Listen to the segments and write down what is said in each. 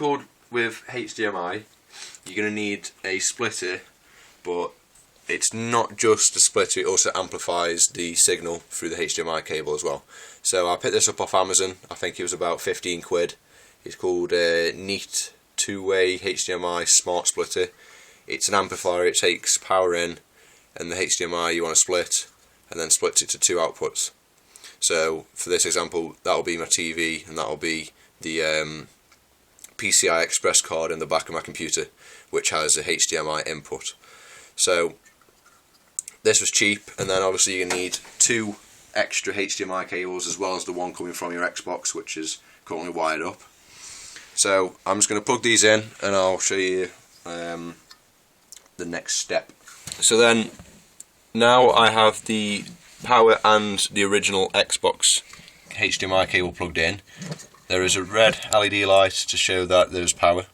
board with HDMI, you're going to need a splitter, but it's not just a splitter, it also amplifies the signal through the HDMI cable as well. So I picked this up off Amazon. I think it was about 15 quid. It's called Neat two-way HDMI smart splitter. It's an amplifier. It takes power in, and the HDMI you want to split, and then splits it to two outputs. So for this example, that'll be my TV, and that'll be the PCI Express card in the back of my computer, which has a HDMI input. So this was cheap, and then obviously you need two extra HDMI cables as well as the one coming from your Xbox, which is currently wired up. So I'm just going to plug these in, and I'll show you the next step. So then, now I have the power and the original Xbox HDMI cable plugged in. There is a red LED light to show that there's power,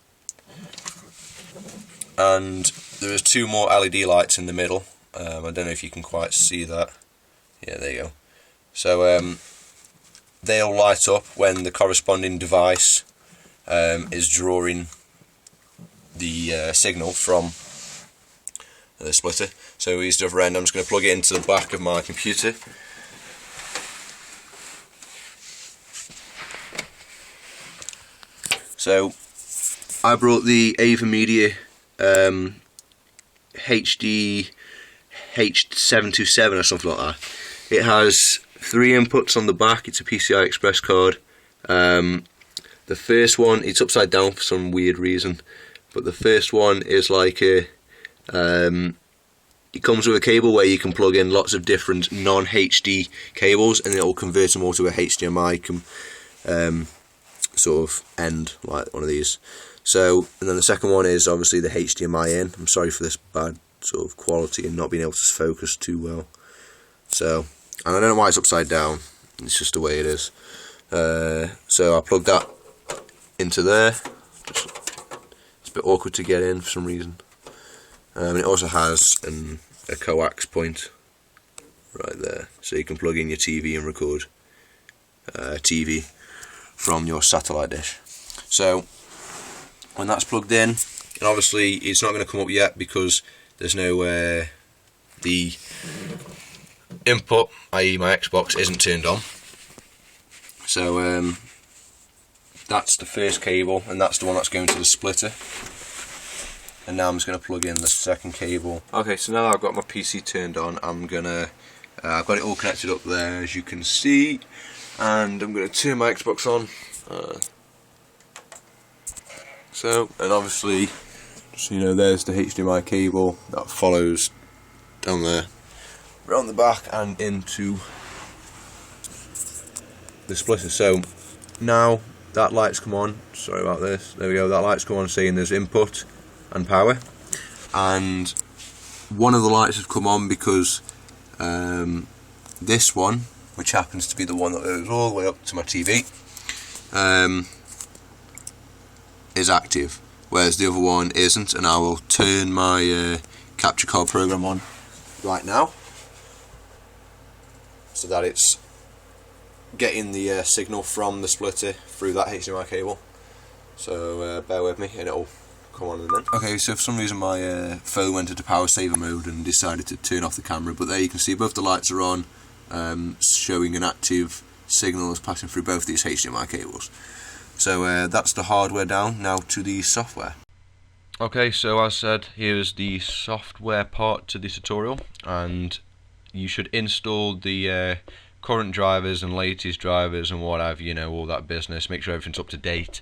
and there is two more LED lights in the middle. I don't know if you can quite see that. Yeah, there you go. So they'll light up when the corresponding device is drawing the signal from the splitter. So here's the other end. I'm just going to plug it into the back of my computer. So I brought the AVer HD727 or something like that. It has three inputs on the back. It's a PCI Express card. The first one, it's upside down for some weird reason, but the first one is like a it comes with a cable where you can plug in lots of different non-HD cables, and it will convert them all to a HDMI sort of end, like one of these. So, and then the second one is obviously the HDMI in. I'm sorry for this bad sort of quality and not being able to focus too well. So, and I don't know why it's upside down, it's just the way it is. So I plugged that into there. It's a bit awkward to get in for some reason. And it also has a coax point right there, so you can plug in your TV and record TV from your satellite dish. So when that's plugged in, and obviously it's not going to come up yet because there's no the input, i.e. my Xbox, isn't turned on. So that's the first cable, and that's the one that's going to the splitter. And now I'm just going to plug in the second cable. Okay, so now I've got my PC turned on. I'm gonna I've got it all connected up there, as you can see, and I'm going to turn my Xbox on. So, and obviously, so you know, there's the HDMI cable that follows down there, around the back and into the splitter. So now that light's come on. Sorry about this. There we go. That light's come on, saying there's input and power, and one of the lights has come on because this one, which happens to be the one that goes all the way up to my TV, is active, whereas the other one isn't. And I will turn my capture card program on right now so that it's getting the signal from the splitter through that HDMI cable. So bear with me and it'll come on in a minute. Okay, so for some reason my phone went into power saver mode and decided to turn off the camera, but there you can see both the lights are on, showing an active signal is passing through both these HDMI cables. So that's the hardware down. Now to the software. Okay, so as said, here's the software part to the tutorial, and you should install the current drivers and latest drivers and what have you, know, all that business. Make sure everything's up to date,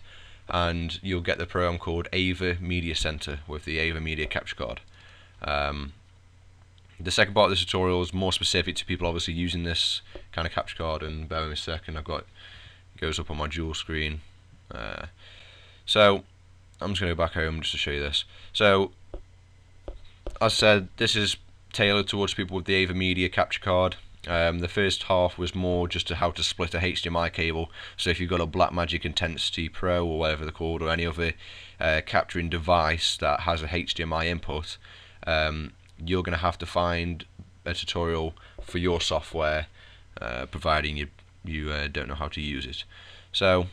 and you'll get the program called AVer Media Center with the AVer Media Capture Card. The second part of the tutorial is more specific to people obviously using this kind of capture card, and bear with me a second, it goes up on my dual screen. So I'm just going to go back home just to show you this. So as I said, this is tailored towards people with the AVer Media Capture Card. The first half was more just to how to split a HDMI cable. So if you've got a Blackmagic Intensity Pro or whatever they're called, or any other capturing device that has a HDMI input, you're going to have to find a tutorial for your software, providing you don't know how to use it. So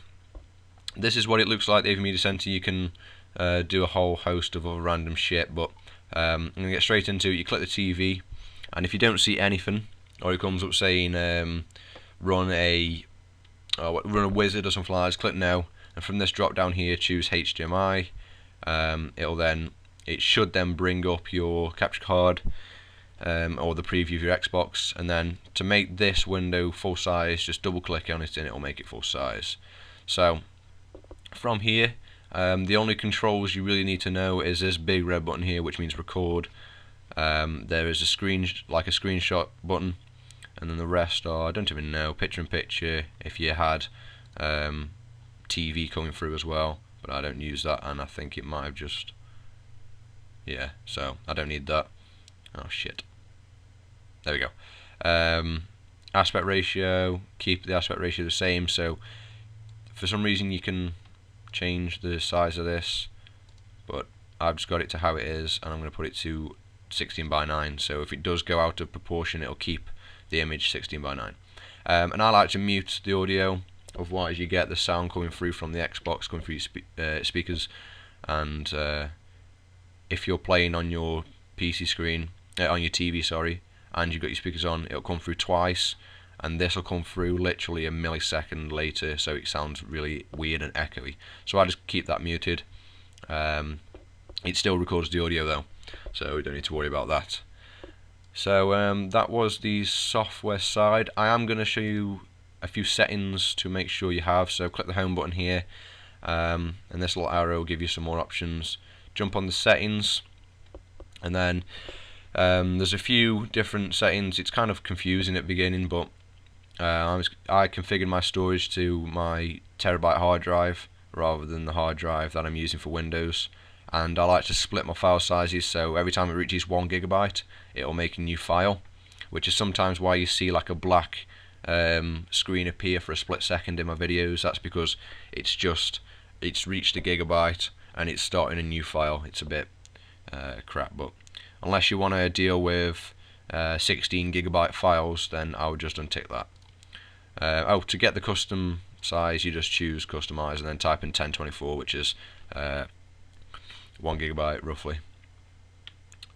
this is what it looks like, the AV Media Center. You can do a whole host of other random shit, but I'm going to get straight into it. You click the TV, and if you don't see anything, or it comes up saying run a wizard or something like that, just click no, and from this drop down here choose HDMI. It should then bring up your capture card or the preview of your Xbox, and then to make this window full size, just double click on it and it will make it full size. So from here, the only controls you really need to know is this big red button here, which means record. There is a screenshot button, and then the rest are, I don't even know, picture in picture if you had TV coming through as well, but I don't use that, and I think it might have just, yeah, so I don't need that. Oh shit, there we go. Aspect ratio, keep the aspect ratio the same, so for some reason you can change the size of this, but I've just got it to how it is, and I'm going to put it to 16:9, so if it does go out of proportion it'll keep the image 16:9. And I like to mute the audio, otherwise you get the sound coming through from the Xbox, coming through your speakers, and if you're playing on your PC screen, on your TV, sorry, and you've got your speakers on, it'll come through twice, and this will come through literally a millisecond later, so it sounds really weird and echoey. So I just keep that muted. It still records the audio though, so we don't need to worry about that. So that was the software side. I am going to show you a few settings to make sure you have. So click the home button here, and this little arrow will give you some more options. Jump on the settings, and then there's a few different settings. It's kind of confusing at the beginning, but I configured my storage to my terabyte hard drive rather than the hard drive that I'm using for Windows, and I like to split my file sizes, so every time it reaches 1 GB it'll make a new file, which is sometimes why you see like a black screen appear for a split second in my videos. That's because it's reached a gigabyte and it's starting a new file. It's a bit crap, but unless you want to deal with 16 GB files, then I would just untick that. To get the custom size, you just choose customize and then type in 1024, which is 1 GB roughly.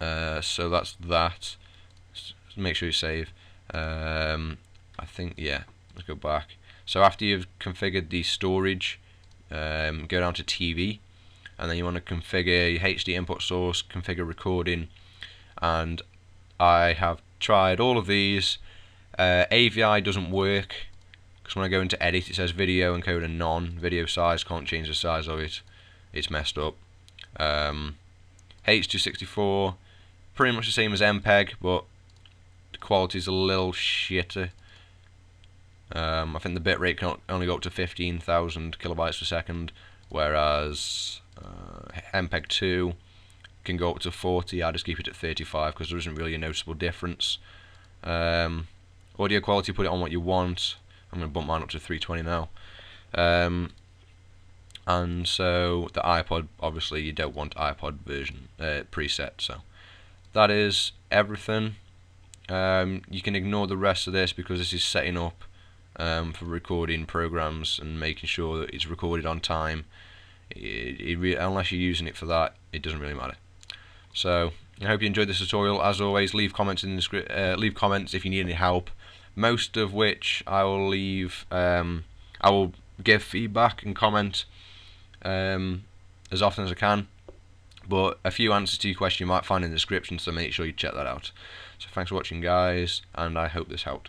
So that's that. Make sure you save. I think, yeah, let's go back. So after you've configured the storage, go down to TV, and then you want to configure your HD input source, configure recording, and I have tried all of these. AVI doesn't work, because when I go into edit it says video encoder none, video size, can't change the size of it, it's messed up. H264, pretty much the same as MPEG, but the quality is a little shitter. I think the bitrate can only go up to 15,000 kilobytes per second, whereas MPEG 2 can go up to 40. I just keep it at 35 because there isn't really a noticeable difference. Audio quality, put it on what you want. I'm going to bump mine up to 320 now. And so the iPod, obviously you don't want iPod version preset, so that is everything. You can ignore the rest of this because this is setting up for recording programs and making sure that it's recorded on time. Unless you're using it for that, it doesn't really matter. So I hope you enjoyed this tutorial. As always, leave comments in the leave comments if you need any help. Most of which I will leave. I will give feedback and comment as often as I can. But a few answers to your question you might find in the description, so make sure you check that out. So thanks for watching, guys, and I hope this helped.